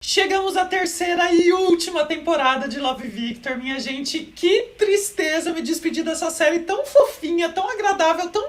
Chegamos à terceira e última temporada de Love, Victor, minha gente. Que tristeza me despedir dessa série tão fofinha, tão agradável, tão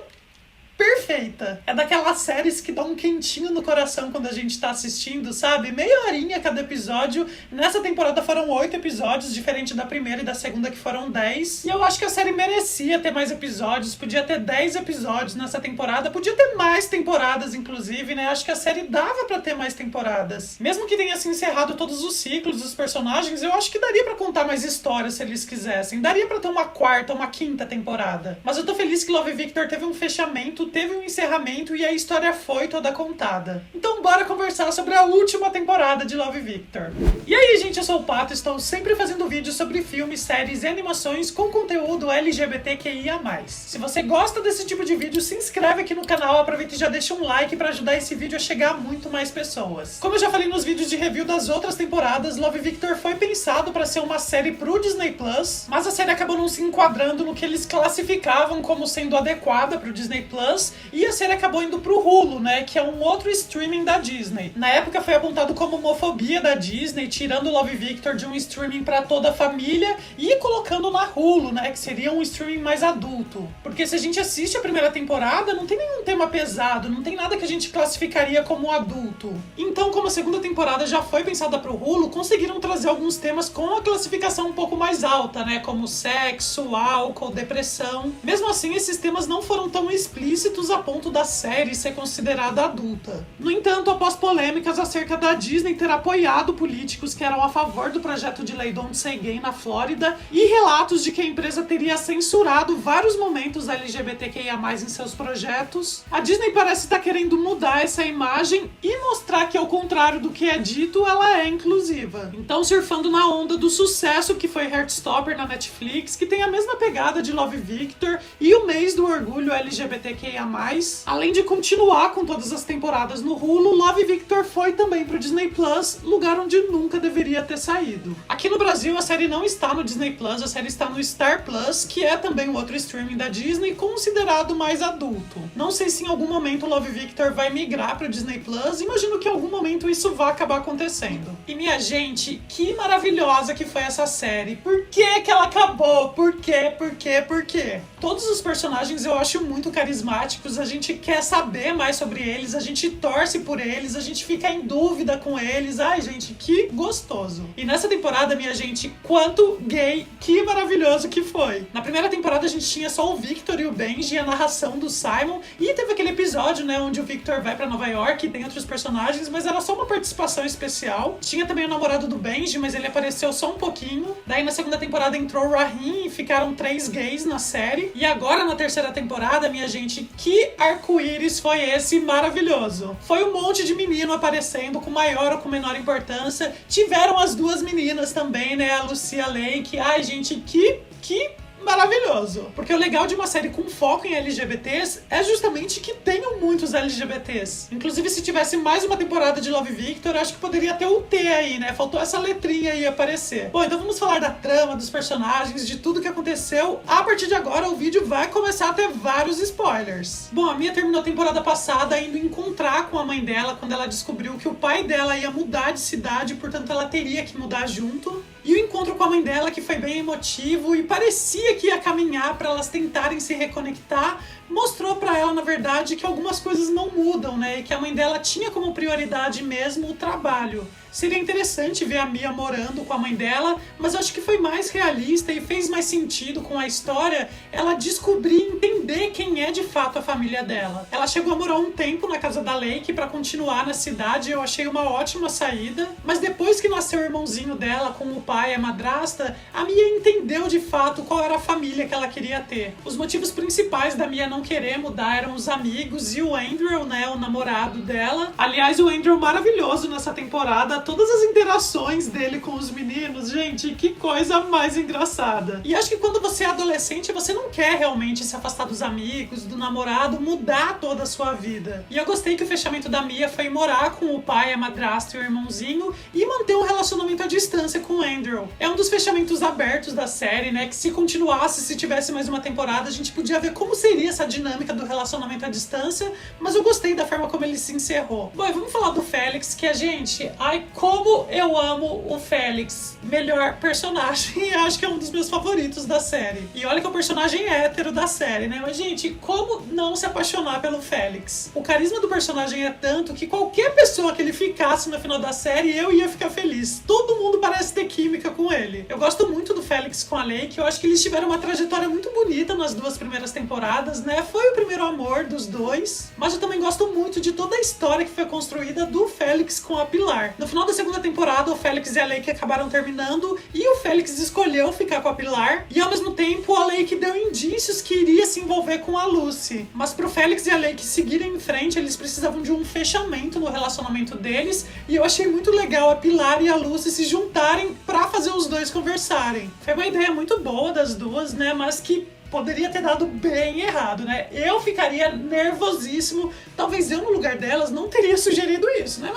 perfeita. É daquelas séries que dão um quentinho no coração quando a gente tá assistindo, sabe? Meia horinha cada episódio. Nessa temporada foram 8 episódios, diferente da primeira e da segunda que foram 10. E eu acho que a série merecia ter mais episódios, podia ter 10 episódios nessa temporada, podia ter mais temporadas, inclusive, né? Acho que a série dava pra ter mais temporadas. Mesmo que tenha se encerrado todos os ciclos dos personagens, eu acho que daria pra contar mais histórias se eles quisessem. Daria pra ter uma quarta, uma quinta temporada. Mas eu tô feliz que Love, Victor teve um fechamento, teve um encerramento e a história foi toda contada. Então bora conversar sobre a última temporada de Love, Victor. E aí, gente, eu sou o Pato, estou sempre fazendo vídeos sobre filmes, séries e animações com conteúdo LGBTQIA+. Se você gosta desse tipo de vídeo, se inscreve aqui no canal, aproveita e já deixa um like para ajudar esse vídeo a chegar a muito mais pessoas. Como eu já falei nos vídeos de review das outras temporadas, Love, Victor foi pensado para ser uma série pro Disney Plus, mas a série acabou não se enquadrando no que eles classificavam como sendo adequada pro Disney Plus, e a série acabou indo pro Hulu, né, que é um outro streaming da Disney. Na época foi apontado como homofobia da Disney, tirando Love, Victor de um streaming pra toda a família e colocando na Hulu, né, que seria um streaming mais adulto. Porque se a gente assiste a primeira temporada, não tem nenhum tema pesado, não tem nada que a gente classificaria como adulto. Então, como a segunda temporada já foi pensada pro Hulu, conseguiram trazer alguns temas com a classificação um pouco mais alta, né, como sexo, álcool, depressão. Mesmo assim, esses temas não foram tão explícitos a ponto da série ser considerada adulta. No entanto, após polêmicas acerca da Disney ter apoiado políticos que eram a favor do projeto de lei Don't Say Gay na Flórida e relatos de que a empresa teria censurado vários momentos LGBTQIA+ em seus projetos, a Disney parece estar querendo mudar essa imagem e mostrar que, ao contrário do que é dito, ela é inclusiva. Então, surfando na onda do sucesso que foi Heartstopper na Netflix, que tem a mesma pegada de Love, Victor e o mês do orgulho LGBTQIA+, além de continuar com todas as temporadas no Hulu, Love, Victor foi também pro Disney Plus, lugar onde nunca deveria ter saído. Aqui no Brasil, a série não está no Disney Plus, a série está no Star Plus, que é também um outro streaming da Disney, considerado mais adulto. Não sei se em algum momento Love, Victor vai migrar pro Disney Plus, imagino que em algum momento isso vai acabar acontecendo. E minha gente, que maravilhosa que foi essa série. Por que que ela acabou? Por quê? Por quê? Por quê? Todos os personagens eu acho muito carismáticos, a gente quer saber mais sobre eles, a gente torce por eles, a gente fica em dúvida com eles. Ai, gente, que gostoso. E nessa temporada, minha gente, quanto gay, que maravilhoso que foi. Na primeira temporada a gente tinha só o Victor e o Benji, a narração do Simon, e teve aquele episódio, né, onde o Victor vai pra Nova York e tem outros personagens, mas era só uma participação especial. Tinha também o namorado do Benji, mas ele apareceu só um pouquinho. Daí na segunda temporada entrou o Raheem e ficaram 3 gays na série. E agora na terceira temporada, minha gente, que arco-íris foi esse maravilhoso. Foi um monte de menino aparecendo com maior ou com menor importância. Tiveram as duas meninas também, né, a Lucia Lake. Ai, gente, que maravilhoso. Porque o legal de uma série com foco em LGBTs é justamente que tenham muitos LGBTs. Inclusive, se tivesse mais uma temporada de Love, Victor, acho que poderia ter o T aí, né? Faltou essa letrinha aí aparecer. Bom, então vamos falar da trama, dos personagens, de tudo que aconteceu. A partir de agora, o vídeo vai começar a ter vários spoilers. Bom, a Mia terminou a temporada passada indo encontrar com a mãe dela quando ela descobriu que o pai dela ia mudar de cidade, portanto ela teria que mudar junto. E o encontro com a mãe dela, que foi bem emotivo e parecia que ia caminhar para elas tentarem se reconectar, mostrou para ela, na verdade, que algumas coisas não mudam, né? E que a mãe dela tinha como prioridade mesmo o trabalho. Seria interessante ver a Mia morando com a mãe dela, mas eu acho que foi mais realista e fez mais sentido com a história ela descobrir e entender quem é de fato a família dela. Ela chegou a morar um tempo na casa da Lake para continuar na cidade, eu achei uma ótima saída, mas depois que nasceu o irmãozinho dela com o pai e a madrasta, a Mia entendeu de fato qual era a família que ela queria ter. Os motivos principais da Mia não querer mudar eram os amigos e o Andrew, né, o namorado dela. Aliás, o Andrew maravilhoso nessa temporada, todas as interações dele com os meninos, gente, que coisa mais engraçada. E acho que quando você é adolescente, você não quer realmente se afastar dos amigos, do namorado, mudar toda a sua vida. E eu gostei que o fechamento da Mia foi morar com o pai, a madrasta e o irmãozinho e manter um relacionamento à distância com o Andrew. É um dos fechamentos abertos da série, né, que se continuasse, se tivesse mais uma temporada, a gente podia ver como seria essa dinâmica do relacionamento à distância, mas eu gostei da forma como ele se encerrou. Bom, e vamos falar do Félix, que gente, ai, como eu amo o Félix. Melhor personagem, acho que é um dos meus favoritos da série. E olha que é o personagem hétero da série, né? Mas, gente, como não se apaixonar pelo Félix? O carisma do personagem é tanto que qualquer pessoa que ele ficasse no final da série, eu ia ficar feliz. Todo mundo parece ter química com ele. Eu gosto muito do Félix com a Lake, eu acho que eles tiveram uma trajetória muito bonita nas 2 primeiras temporadas, né? Foi o primeiro amor dos dois, mas eu também gosto muito de toda a história que foi construída do Félix com a Pilar. No final da 2ª temporada, o Félix e a Lake acabaram terminando e o Félix escolheu ficar com a Pilar, e ao mesmo tempo a Lake deu indícios que iria se envolver com a Lucy. Mas pro Félix e a Lake seguirem em frente, eles precisavam de um fechamento no relacionamento deles, e eu achei muito legal a Pilar e a Lucy se juntarem pra fazer os dois conversarem. Foi uma ideia muito boa das duas, né, mas que poderia ter dado bem errado, né? Eu ficaria nervosíssimo, talvez eu no lugar delas não teria sugerido isso, né,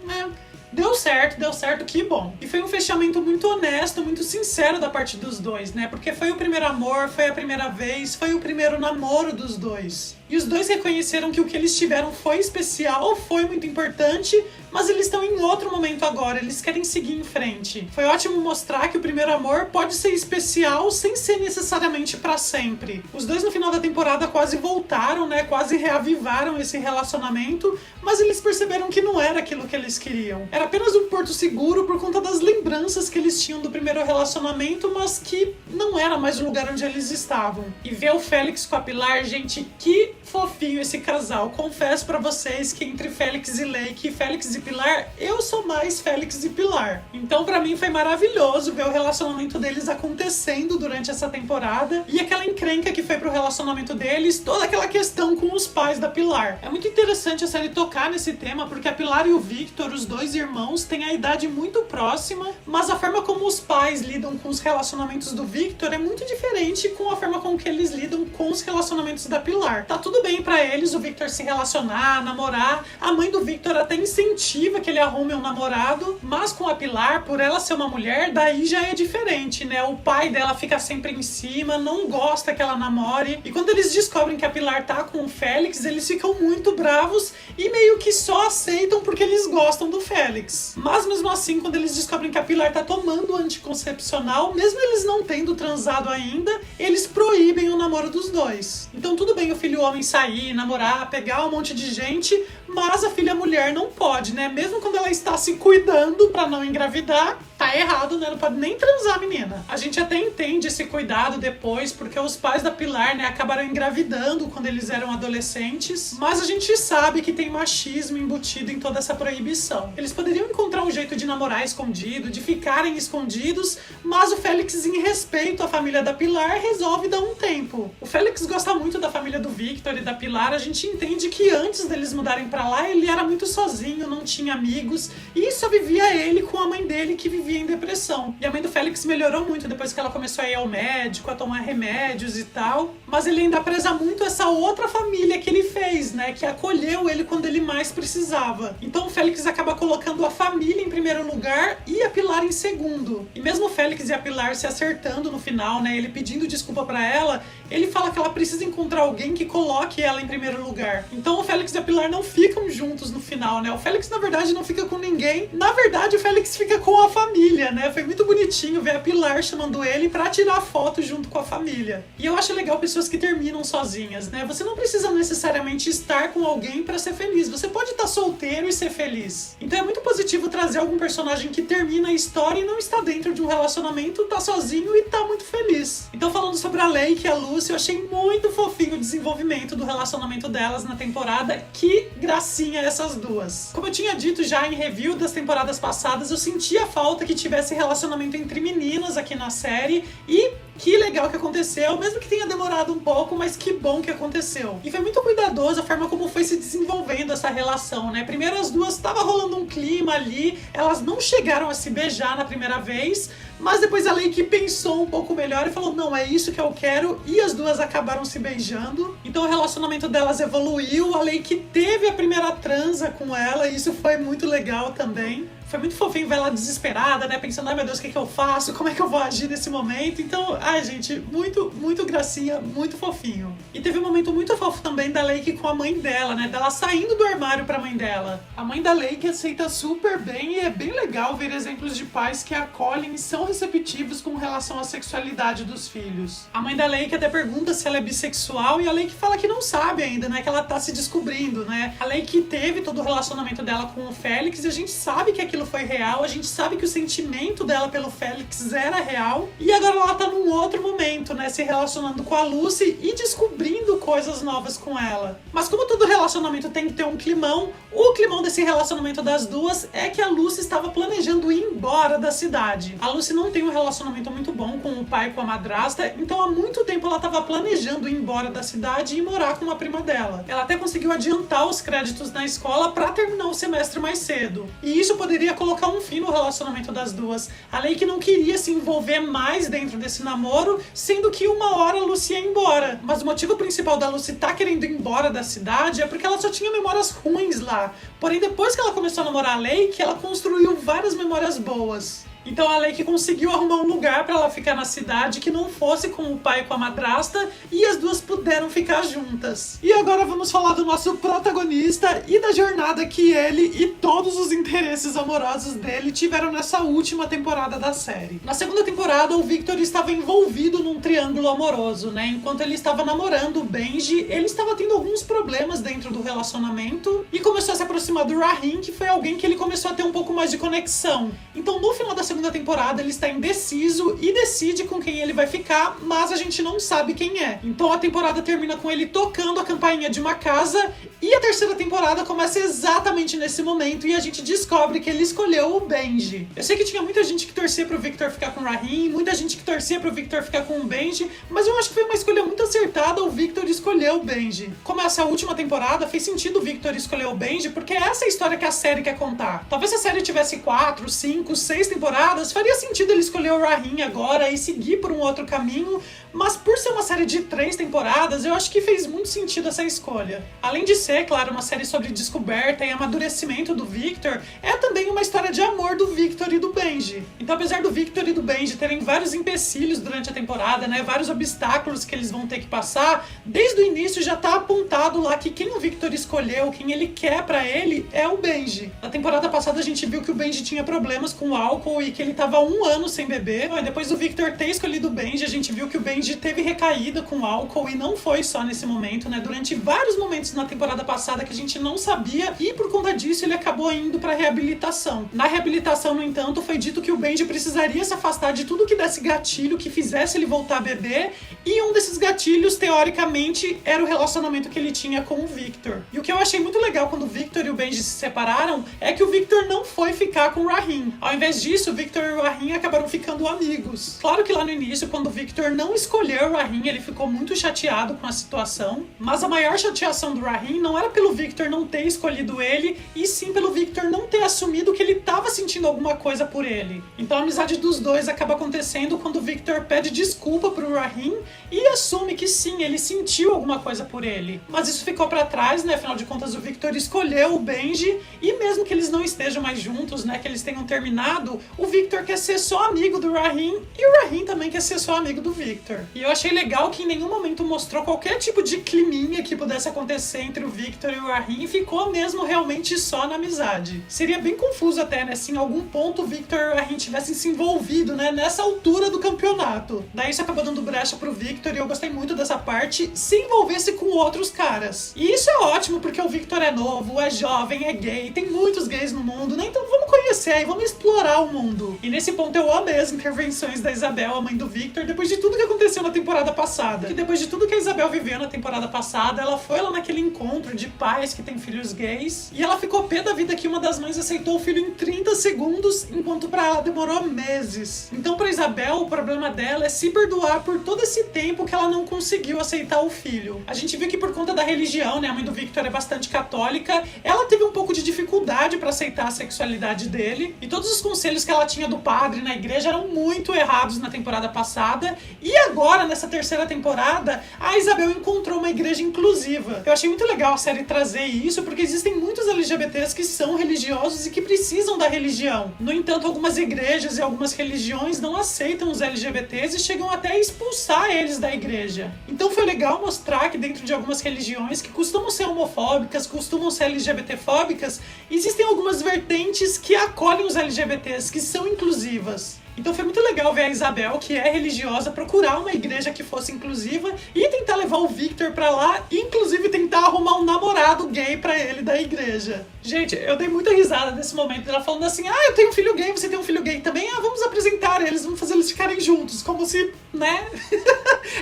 mas deu certo, que bom. E foi um fechamento muito honesto, muito sincero da parte dos dois, né? Porque foi o primeiro amor, foi a primeira vez, foi o primeiro namoro dos dois. E os dois reconheceram que o que eles tiveram foi especial, foi muito importante, mas eles estão em outro momento agora, eles querem seguir em frente. Foi ótimo mostrar que o primeiro amor pode ser especial sem ser necessariamente pra sempre. Os dois no final da temporada quase voltaram, né? Quase reavivaram esse relacionamento, mas eles perceberam que não era aquilo que eles queriam. Era apenas um porto seguro por conta das lembranças que eles tinham do primeiro relacionamento, mas que não era mais o lugar onde eles estavam. E ver o Félix com a Pilar, gente, que fofinho esse casal. Confesso pra vocês que entre Félix e Lake, Félix e Pilar, eu sou mais Félix e Pilar. Então pra mim foi maravilhoso ver o relacionamento deles acontecendo durante essa temporada, e aquela encrenca que foi pro relacionamento deles, toda aquela questão com os pais da Pilar. É muito interessante a série tocar nesse tema, porque a Pilar e o Victor, os dois irmãos, têm a idade muito próxima, mas a forma como os pais lidam com os relacionamentos do Victor é muito diferente com a forma com que eles lidam com os relacionamentos da Pilar. Tá tudo bem pra eles o Victor se relacionar, namorar, a mãe do Victor até incentiva que ele arrume um namorado, mas com a Pilar, por ela ser uma mulher, daí já é diferente, né? O pai dela fica sempre em cima, não gosta que ela namore, e quando eles descobrem que a Pilar tá com o Félix, eles ficam muito bravos e meio que só aceitam porque eles gostam do Félix. Mas mesmo assim, quando eles descobrem que a Pilar tá tomando anticoncepcional, mesmo eles não tendo transado ainda, eles proíbem o namoro dos dois. Então tudo bem o filho homem sair, namorar, pegar um monte de gente, mas a filha mulher não pode, né? Mesmo quando ela está se cuidando pra não engravidar, tá errado, né? Não pode nem transar, menina. A gente até entende esse cuidado depois, porque os pais da Pilar, né, acabaram engravidando quando eles eram adolescentes, mas a gente sabe que tem machismo embutido em toda essa proibição. Eles poderiam encontrar um jeito de namorar escondido, de ficarem escondidos, mas o Félix, em respeito à família da Pilar, resolve dar um tempo. O Félix gosta muito da família do Victor e da Pilar. A gente entende que antes deles mudarem pra lá, ele era muito sozinho, não tinha amigos, e só vivia ele com a mãe dele, que vivia em depressão. E a mãe do Félix melhorou muito depois que ela começou a ir ao médico, a tomar remédios e tal, mas ele ainda preza muito essa outra família que ele fez, né, que acolheu ele quando ele mais precisava. Então o Félix acaba colocando a família em primeiro lugar e a Pilar em segundo. E mesmo o Félix e a Pilar se acertando no final, né, ele pedindo desculpa pra ela, ele fala que ela precisa encontrar alguém que coloque ela em primeiro lugar. Então o Félix e a Pilar não ficam juntos no final, né? O Félix, na verdade, não fica com ninguém. Na verdade, o Félix fica com a família, né? Foi muito bonitinho ver a Pilar chamando ele pra tirar foto junto com a família. E eu acho legal pessoas que terminam sozinhas, né? Você não precisa necessariamente estar com alguém pra ser feliz. Você pode estar solteiro e ser feliz. Então é muito positivo trazer algum personagem que termina a história e não está dentro de um relacionamento, tá sozinho e tá muito feliz. Então, falando sobre a Lake e a Lucy, eu achei muito fofinho o desenvolvimento do relacionamento delas na temporada. Que gracinha essas duas. Como eu tinha dito já em review das temporadas passadas, eu sentia falta que tivesse relacionamento entre meninas aqui na série, e que legal que aconteceu, mesmo que tenha demorado um pouco, mas que bom que aconteceu. E foi muito cuidadoso a forma como foi se desenvolvendo essa relação, né? Primeiro as duas, tava rolando um clima ali, elas não chegaram a se beijar na primeira vez, mas depois a Lake pensou um pouco melhor e falou, não, é isso que eu quero, e as duas acabaram se beijando. Então o relacionamento delas evoluiu, a Lake teve a primeira transa com ela, e isso foi muito legal também. Foi muito fofinho ver ela desesperada, né? Pensando, ai meu Deus, o que eu faço? Como é que eu vou agir nesse momento? Então, ai gente, muito gracinha, muito fofinho. E teve um momento muito fofo também da Lake com a mãe dela, né? Dela saindo do armário pra mãe dela. A mãe da Lake aceita super bem e é bem legal ver exemplos de pais que acolhem e são receptivos com relação à sexualidade dos filhos. A mãe da Lake até pergunta se ela é bissexual e a Lake fala que não sabe ainda, né? Que ela tá se descobrindo, né? A Lake teve todo o relacionamento dela com o Félix e a gente sabe que aquilo foi real, a gente sabe que o sentimento dela pelo Félix era real e agora ela tá num outro momento, né? Se relacionando com a Lucy e descobrindo coisas novas com ela. Mas como todo relacionamento tem que ter um climão, o climão desse relacionamento das duas é que a Lucy estava planejando ir embora da cidade. A Lucy não tem um relacionamento muito bom com o pai e com a madrasta, então há muito tempo ela estava planejando ir embora da cidade e morar com uma prima dela. Ela até conseguiu adiantar os créditos na escola para terminar o semestre mais cedo. E isso poderia colocar um fim no relacionamento das duas. A Lake não queria se envolver mais dentro desse namoro, sendo que uma hora a Lucy ia embora. Mas o motivo principal da Lucy estar querendo ir embora da cidade é porque ela só tinha memórias ruins lá. Porém, depois que ela começou a namorar a Lake, ela construiu várias memórias boas. Então a Lake conseguiu arrumar um lugar pra ela ficar na cidade que não fosse com o pai e com a madrasta e as duas puderam ficar juntas. E agora vamos falar do nosso protagonista e da jornada que ele e todos os interesses amorosos dele tiveram nessa última temporada da série. Na segunda temporada, o Victor estava envolvido num triângulo amoroso, né? Enquanto ele estava namorando o Benji, ele estava tendo alguns problemas dentro do relacionamento e começou a se aproximar do Rahim, que foi alguém que ele começou a ter um pouco mais de conexão. Então no final da segunda temporada ele está indeciso e decide com quem ele vai ficar, mas a gente não sabe quem é. Então a temporada termina com ele tocando a campainha de uma casa e a terceira temporada começa exatamente nesse momento e a gente descobre que ele escolheu o Benji. Eu sei que tinha muita gente que torcia pro Victor ficar com o Rahim, muita gente que torcia pro Victor ficar com o Benji, mas eu acho que foi uma escolha muito acertada o Victor escolher o Benji. Como essa é a última temporada, fez sentido o Victor escolher o Benji, porque essa é a história que a série quer contar. Talvez se a série tivesse 4, 5, 6 temporadas, faria sentido ele escolher o Rahim agora e seguir por um outro caminho, mas por ser uma série de 3 temporadas, eu acho que fez muito sentido essa escolha. Além de ser, claro, uma série sobre descoberta e amadurecimento do Victor, é também uma história de amor do Victor e do Benji. Então, apesar do Victor e do Benji terem vários empecilhos durante a temporada, né, vários obstáculos que eles vão ter que passar, desde o início já tá apontado lá que quem o Victor escolheu, quem ele quer pra ele, é o Benji. Na temporada passada a gente viu que o Benji tinha problemas com álcool e que ele tava 1 ano sem beber. E depois do Victor ter escolhido o Benji, a gente viu que o Benji teve recaída com álcool e não foi só nesse momento, né? Durante vários momentos na temporada passada que a gente não sabia e por conta disso ele acabou indo pra reabilitação. Na reabilitação, no entanto, foi dito que o Benji precisaria se afastar de tudo que desse gatilho, que fizesse ele voltar a beber, e um desses gatilhos, teoricamente, era o relacionamento que ele tinha com o Victor. E o que eu achei muito legal quando o Victor e o Benji se separaram é que o Victor não foi ficar com o Rahim. Ao invés disso, o Victor e o Rahim acabaram ficando amigos. Claro que lá no início, quando o Victor não escolheu o Rahim, ele ficou muito chateado com a situação, mas a maior chateação do Rahim não era pelo Victor não ter escolhido ele, e sim pelo Victor não ter assumido que ele estava sentindo alguma coisa por ele. Então a amizade dos dois acaba acontecendo quando o Victor pede desculpa pro Rahim e assume que sim, ele sentiu alguma coisa por ele. Mas isso ficou pra trás, né? Afinal de contas, o Victor escolheu o Benji, e mesmo que eles não estejam mais juntos, né? Que eles tenham terminado, o Victor quer ser só amigo do Rahim, e o Rahim também quer ser só amigo do Victor. E eu achei legal que em nenhum momento mostrou qualquer tipo de climinha que pudesse acontecer entre o Victor e o Rahim, ficou mesmo realmente só na amizade. Seria bem confuso até, né? Se em algum ponto o Victor e o Rahim tivessem se envolvido, né? Nessa altura do campeonato. Daí isso acabou dando brecha pro Victor, e eu gostei muito dessa parte, se envolvesse com outros caras. E isso é ótimo, porque o Victor é novo, é jovem, é gay, tem muitos gays no mundo, né? Então vamos conhecer aí, vamos explorar o mundo. E nesse ponto eu amei as intervenções da Isabel, a mãe do Victor, depois de tudo que aconteceu na temporada passada. E depois de tudo que a Isabel viveu na temporada passada, ela foi lá naquele encontro de pais que têm filhos gays, e ela ficou pé da vida que uma das mães aceitou o filho em 30 segundos, enquanto pra ela demorou meses. Então pra Isabel, o problema dela é se perdoar por todo esse tempo que ela não conseguiu aceitar o filho. A gente viu que por conta da religião, né, a mãe do Victor é bastante católica, ela teve um pouco de dificuldade pra aceitar a sexualidade dele. dele, e todos os conselhos que ela tinha do padre na igreja eram muito errados na temporada passada, e agora, nessa terceira temporada, a Isabel encontrou uma igreja inclusiva. Eu achei muito legal a série trazer isso, porque existem muitos LGBTs que são religiosos e que precisam da religião. No entanto, algumas igrejas e algumas religiões não aceitam os LGBTs e chegam até a expulsar eles da igreja. Então foi legal mostrar que dentro de algumas religiões que costumam ser homofóbicas, costumam ser LGBTfóbicas, existem algumas vertentes que acolhem os LGBTs, que são inclusivas. Então foi muito legal ver a Isabel, que é religiosa, procurar uma igreja que fosse inclusiva e tentar levar o Victor pra lá, e inclusive tentar arrumar um namorado gay pra ele da igreja. Gente, eu dei muita risada nesse momento, ela falando assim, eu tenho um filho gay, você tem um filho gay também? Vamos apresentar eles, vamos fazer eles ficarem juntos, como se, né?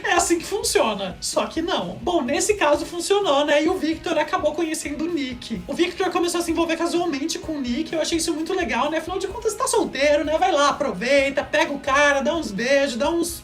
É assim que funciona. Só que não. Bom, nesse caso funcionou, né? E o Victor acabou conhecendo o Nick. O Victor começou a se envolver casualmente com o Nick, eu achei isso muito legal, né? Afinal de contas, tá solteiro, né? Vai lá, aproveita, pega o cara, dá uns beijos, dá uns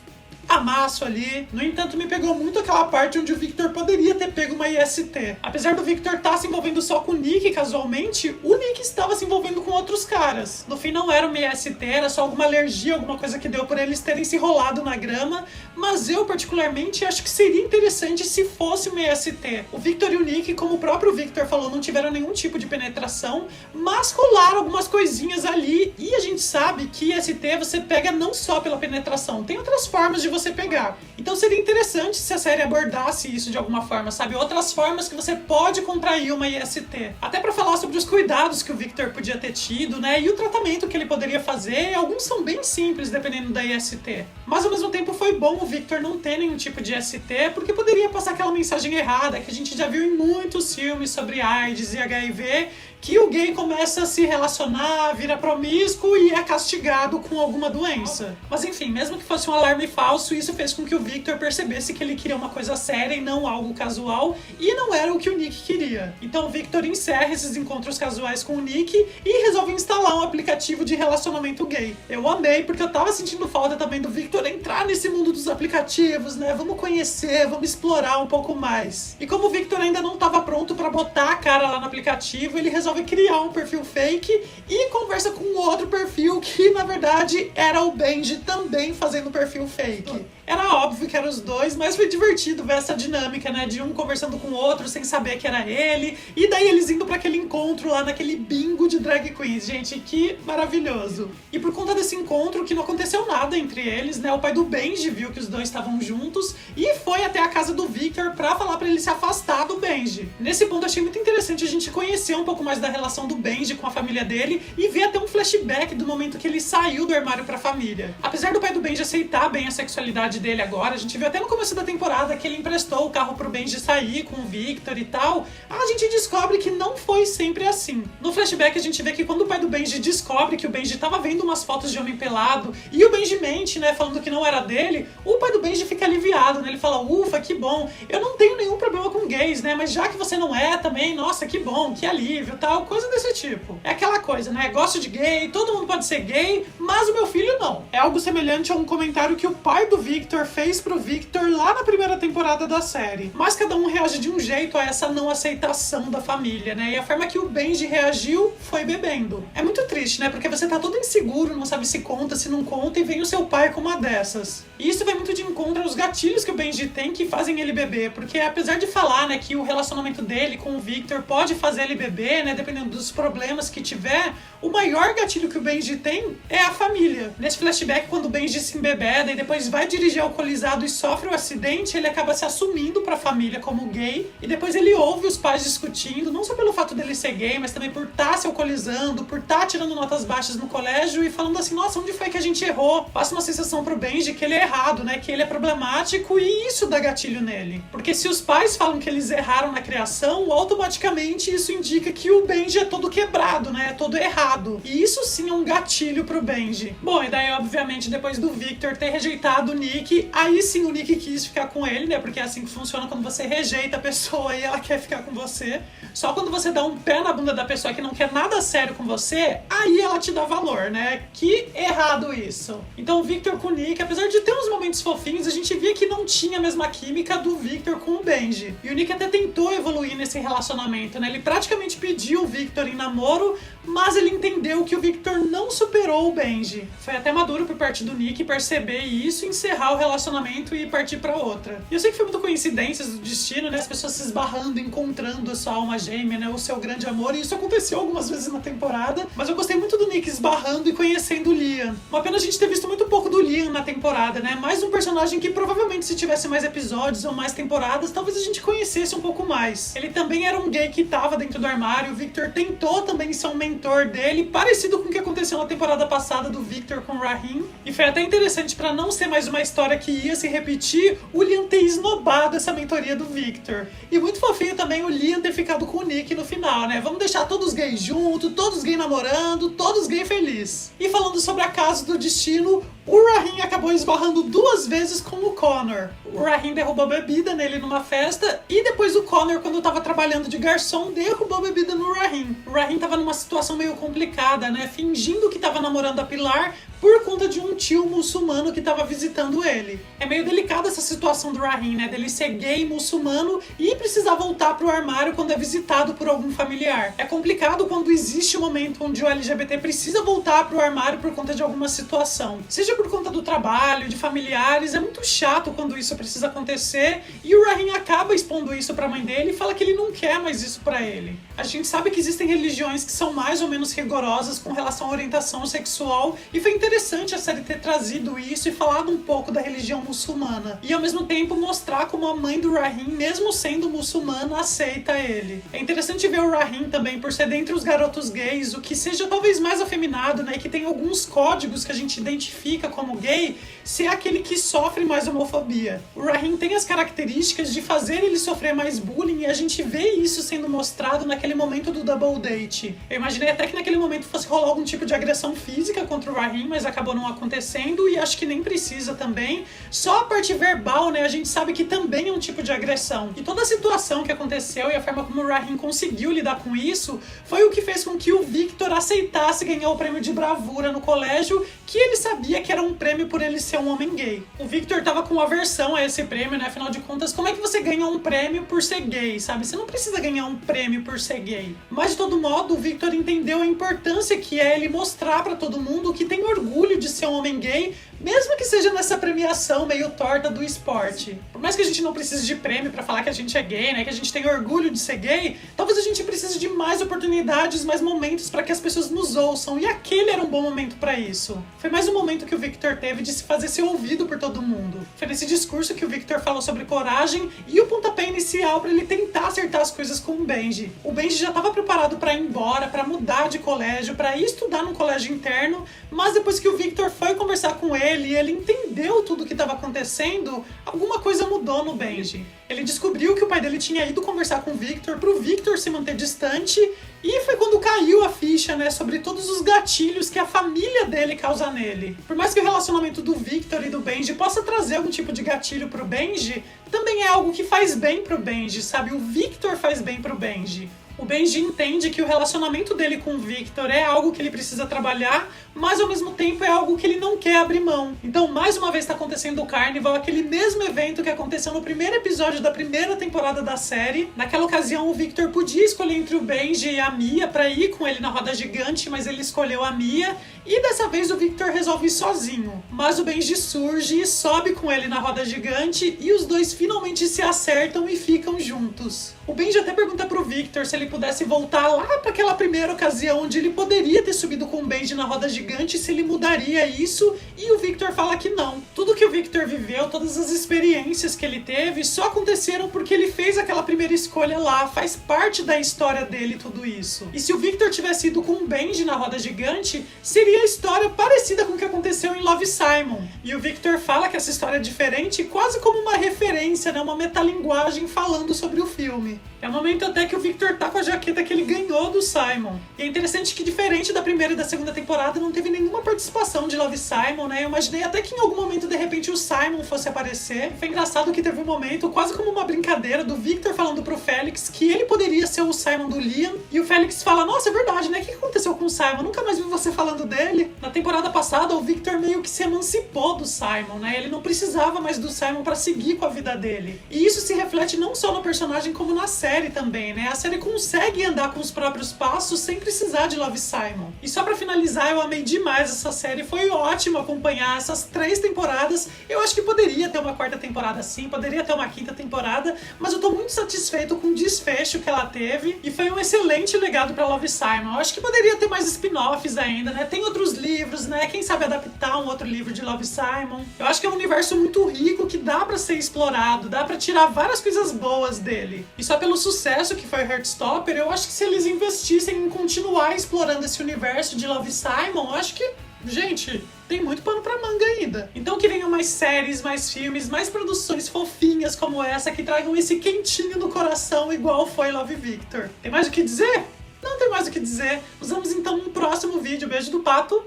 amasso ali. No entanto, me pegou muito aquela parte onde o Victor poderia ter pego uma IST. Apesar do Victor estar se envolvendo só com o Nick casualmente, o Nick estava se envolvendo com outros caras. No fim não era uma IST, era só alguma alergia, alguma coisa que deu por eles terem se enrolado na grama, mas eu particularmente acho que seria interessante se fosse uma IST. O Victor e o Nick, como o próprio Victor falou, não tiveram nenhum tipo de penetração, mas rolaram algumas coisinhas ali, e a gente sabe que IST você pega não só pela penetração, tem outras formas de você pegar. Então seria interessante se a série abordasse isso de alguma forma, sabe? Outras formas que você pode contrair uma IST. Até pra falar sobre os cuidados que o Victor podia ter tido, né? E o tratamento que ele poderia fazer. Alguns são bem simples, dependendo da IST. Mas ao mesmo tempo foi bom o Victor não ter nenhum tipo de IST, porque poderia passar aquela mensagem errada que a gente já viu em muitos filmes sobre AIDS e HIV, que o gay começa a se relacionar, vira promíscuo e é castigado com alguma doença. Mas enfim, mesmo que fosse um alarme falso, isso fez com que o Victor percebesse que ele queria uma coisa séria e não algo casual, e não era o que o Nick queria. Então o Victor encerra esses encontros casuais com o Nick e resolve instalar um aplicativo de relacionamento gay. Eu amei, porque eu tava sentindo falta também do Victor entrar nesse mundo dos aplicativos, né? Vamos conhecer, vamos explorar um pouco mais. E como o Victor ainda não tava pronto pra botar a cara lá no aplicativo, ele resolve criar um perfil fake e conversa com outro perfil que, na verdade, era o Benji também fazendo perfil fake. Era óbvio que eram os dois, mas foi divertido ver essa dinâmica, né? De um conversando com o outro sem saber que era ele. E daí eles indo pra aquele encontro lá, naquele bingo de drag queens. Gente, que maravilhoso. E por conta desse encontro, que não aconteceu nada entre eles, né? O pai do Benji viu que os dois estavam juntos e foi até a casa do Victor pra falar pra ele se afastar do Benji. Nesse ponto, achei muito interessante a gente conhecer um pouco mais da relação do Benji com a família dele e ver até um flashback do momento que ele saiu do armário pra família. Apesar do pai do Benji aceitar bem a sexualidade dele agora, a gente viu até no começo da temporada que ele emprestou o carro pro Benji sair com o Victor e tal, a gente descobre que não foi sempre assim. No flashback a gente vê que quando o pai do Benji descobre que o Benji tava vendo umas fotos de homem pelado e o Benji mente, né, falando que não era dele, o pai do Benji fica aliviado, né, ele fala, ufa, que bom, eu não tenho nenhum problema com gays, né, mas já que você não é também, nossa, que bom, que alívio, tal, coisa desse tipo. É aquela coisa, né, gosto de gay, todo mundo pode ser gay, mas o meu filho não. É algo semelhante a um comentário que o pai do Victor fez pro Victor lá na primeira temporada da série. Mas cada um reage de um jeito a essa não aceitação da família, né? E a forma que o Benji reagiu foi bebendo. É muito triste, né? Porque você tá todo inseguro, não sabe se conta, se não conta, e vem o seu pai com uma dessas. E isso vai muito de encontro aos gatilhos que o Benji tem que fazem ele beber, porque apesar de falar, né, que o relacionamento dele com o Victor pode fazer ele beber, né, dependendo dos problemas que tiver, o maior gatilho que o Benji tem é a família. Nesse flashback, quando o Benji se embebeda e depois vai dirigir alcoolizado e sofre um acidente, ele acaba se assumindo pra família como gay, e depois ele ouve os pais discutindo, não só pelo fato dele ser gay, mas também por estar se alcoolizando, por estar tirando notas baixas no colégio e falando assim, nossa, onde foi que a gente errou? Passa uma sensação pro Benji que ele é errado, né, que ele é problemático, e isso dá gatilho nele. Porque se os pais falam que eles erraram na criação, automaticamente isso indica que o Benji é todo quebrado, né, é todo errado. E isso sim é um gatilho pro Benji. Bom, e daí obviamente depois do Victor ter rejeitado o Nick, aí sim o Nick quis ficar com ele, né, porque é assim que funciona quando você rejeita a pessoa e ela quer ficar com você. Só quando você dá um pé na bunda da pessoa que não quer nada sério com você, aí ela te dá valor, né? Que errado isso. Então o Victor com o Nick, apesar de ter uns momentos fofinhos, a gente via que não tinha a mesma química do Victor com o Benji. E o Nick até tentou evoluir nesse relacionamento, né? Ele praticamente pediu o Victor em namoro, mas ele entendeu que o Victor não superou o Benji. Foi até maduro por parte do Nick perceber isso, encerrar o relacionamento e partir pra outra. E eu sei que foi muito coincidências do destino, né? As pessoas se esbarrando, encontrando a sua alma gêmea, né? O seu grande amor, e isso aconteceu algumas vezes na temporada, mas eu gostei muito do Nick esbarrando e conhecendo o Liam. Uma pena a gente ter visto muito pouco do Liam na temporada, né? Mais um personagem que provavelmente se tivesse mais episódios ou mais temporadas, talvez a gente conhecesse um pouco mais. Ele também era um gay que tava dentro do armário, o Victor tentou também ser um mentor dele, parecido com o que aconteceu na temporada passada do Victor com o Rahim, e foi até interessante pra não ser mais uma história que ia se repetir, o Liam ter esnobado essa mentoria do Victor. E muito fofinho também o Liam ter ficado com o Nick no final, né? Vamos deixar todos gays juntos, todos gays namorando, todos gays felizes. E falando sobre a casa do destino, o Rahim acabou esbarrando 2 vezes com o Connor. O Rahim derrubou bebida nele numa festa, e depois o Connor, quando tava trabalhando de garçom, derrubou bebida no Rahim. O Rahim tava numa situação meio complicada, né? Fingindo que tava namorando a Pilar por conta de um tio muçulmano que tava visitando ele. É meio delicada essa situação do Rahim, né? Dele ser gay, muçulmano e precisar voltar pro armário quando é visitado por algum familiar. É complicado quando existe um momento onde o LGBT precisa voltar pro armário por conta de alguma situação. Seja por conta do trabalho, de familiares, é muito chato quando isso precisa acontecer, e o Rahim acaba expondo isso pra mãe dele e fala que ele não quer mais isso pra ele. A gente sabe que existem religiões que são mais ou menos rigorosas com relação à orientação sexual, e foi interessante a série ter trazido isso e falado um pouco da religião muçulmana, e ao mesmo tempo mostrar como a mãe do Rahim, mesmo sendo muçulmana, aceita ele. É interessante ver o Rahim também por ser dentre os garotos gays, o que seja talvez mais afeminado, né, e que tem alguns códigos que a gente identifica como gay, ser aquele que sofre mais homofobia. O Rahim tem as características de fazer ele sofrer mais bullying, e a gente vê isso sendo mostrado naquele momento do double date. Eu imaginei até que naquele momento fosse rolar algum tipo de agressão física contra o Rahim, mas acabou não acontecendo, e acho que nem precisa também. Só a parte verbal, né, a gente sabe que também é um tipo de agressão. E toda a situação que aconteceu e a forma como o Rahim conseguiu lidar com isso foi o que fez com que o Victor aceitasse ganhar o prêmio de bravura no colégio, que ele sabia que era um prêmio por ele ser um homem gay. O Victor tava com aversão a esse prêmio, né? Afinal de contas, como é que você ganha um prêmio por ser gay, sabe? Você não precisa ganhar um prêmio por ser gay. Mas, de todo modo, o Victor entendeu a importância que é ele mostrar pra todo mundo que tem orgulho de ser um homem gay, mesmo que seja nessa premiação meio torta do esporte. Por mais que a gente não precise de prêmio pra falar que a gente é gay, né? Que a gente tem orgulho de ser gay, talvez a gente precise de mais oportunidades, mais momentos pra que as pessoas nos ouçam. E aquele era um bom momento pra isso. Foi mais um momento que o Victor teve de se fazer ser ouvido por todo mundo. Foi nesse discurso que o Victor falou sobre coragem e o pontapé inicial pra ele tentar acertar as coisas com o Benji. O Benji já estava preparado pra ir embora, pra mudar de colégio, pra ir estudar num colégio interno, mas depois que o Victor foi conversar com ele e ele entendeu tudo o que estava acontecendo, alguma coisa mudou no Benji. Ele descobriu que o pai dele tinha ido conversar com o Victor pro Victor se manter distante, e foi quando caiu a ficha, né, sobre todos os gatilhos que a família dele causa nele. Por mais que o relacionamento do Victor e do Benji possa trazer algum tipo de gatilho pro Benji, também é algo que faz bem pro Benji, sabe? O Victor faz bem pro Benji. O Benji entende que o relacionamento dele com o Victor é algo que ele precisa trabalhar, mas ao mesmo tempo é algo que ele não quer abrir mão. Então, mais uma vez está acontecendo o Carnival, aquele mesmo evento que aconteceu no primeiro episódio da primeira temporada da série. Naquela ocasião, o Victor podia escolher entre o Benji e a Mia para ir com ele na roda gigante, mas ele escolheu a Mia. E dessa vez o Victor resolve ir sozinho. Mas o Benji surge e sobe com ele na roda gigante, e os dois finalmente se acertam e ficam juntos. O Benji até pergunta pro Victor se ele pudesse voltar lá para aquela primeira ocasião onde ele poderia ter subido com o Benji na roda gigante, se ele mudaria isso, e o Victor fala que não. Tudo que o Victor viveu, todas as experiências que ele teve, só aconteceram porque ele fez aquela primeira escolha lá, faz parte da história dele tudo isso. E se o Victor tivesse ido com o Benji na roda gigante, seria a história parecida com o que aconteceu em Love, Simon. E o Victor fala que essa história é diferente, quase como uma referência, né, uma metalinguagem falando sobre o filme. É um momento até que o Victor tá com a jaqueta que ele ganhou do Simon. E é interessante que, diferente da primeira e da segunda temporada, não teve nenhuma participação de Love, Simon, né? Eu imaginei até que em algum momento, de repente, o Simon fosse aparecer. Foi engraçado que teve um momento, quase como uma brincadeira, do Victor falando pro Félix que ele poderia ser o Simon do Liam. E o Félix fala, nossa, é verdade, né? O que aconteceu com o Simon? Nunca mais vi você falando dele. Na temporada passada, o Victor meio que se emancipou do Simon, né? Ele não precisava mais do Simon pra seguir com a vida dele. E isso se reflete não só no personagem, como na série. série também, né? A série consegue andar com os próprios passos sem precisar de Love, Simon. E só pra finalizar, eu amei demais essa série. Foi ótimo acompanhar essas 3 temporadas. Eu acho que poderia ter uma 4ª temporada sim, poderia ter uma 5ª temporada, mas eu tô muito satisfeito com o desfecho que ela teve. E foi um excelente legado pra Love, Simon. Eu acho que poderia ter mais spin-offs ainda, né? Tem outros livros, né? Quem sabe adaptar um outro livro de Love, Simon. Eu acho que é um universo muito rico que dá pra ser explorado, dá pra tirar várias coisas boas dele. E só pelo sucesso que foi Heartstopper, eu acho que se eles investissem em continuar explorando esse universo de Love, Simon, eu acho que, gente, tem muito pano pra manga ainda. Então que venham mais séries, mais filmes, mais produções fofinhas como essa, que tragam esse quentinho no coração igual foi Love, Victor. Tem mais o que dizer? Não tem mais o que dizer. Nos vemos então no próximo vídeo. Beijo do Pato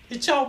e tchau!